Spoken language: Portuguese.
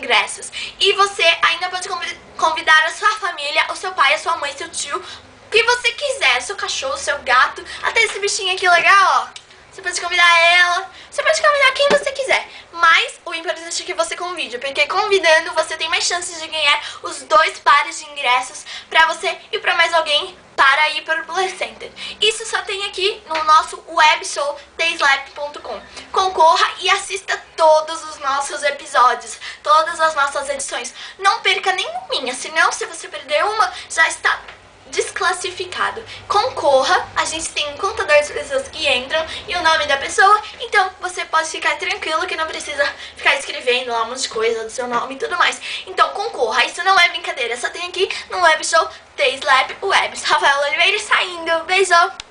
ingressos. E você ainda pode convidar a sua família, o seu pai, a sua mãe, seu tio, o que você quiser, seu cachorro, seu gato, até esse bichinho aqui legal, ó. Você pode convidar ela, você pode convidar quem você quiser. Mas o importante é que você convide, porque convidando você tem mais chances de ganhar os 2 pares de ingressos pra você e pra mais alguém para ir para o Play Center. Isso só tem aqui no nosso web show theslap.com. Concorra e assista todos os nossos episódios, todas as nossas edições. Não perca nenhuma, senão se você perder uma, já está desclassificado. Concorra, a gente tem um contador de pessoas que entram e o nome da pessoa, então você pode ficar tranquilo que não precisa ficar escrevendo lá um monte de coisa do seu nome e tudo mais. Então concorra, isso não é brincadeira, só tem aqui no web show The Slap Webs. Rafael Oliveira saindo, beijo!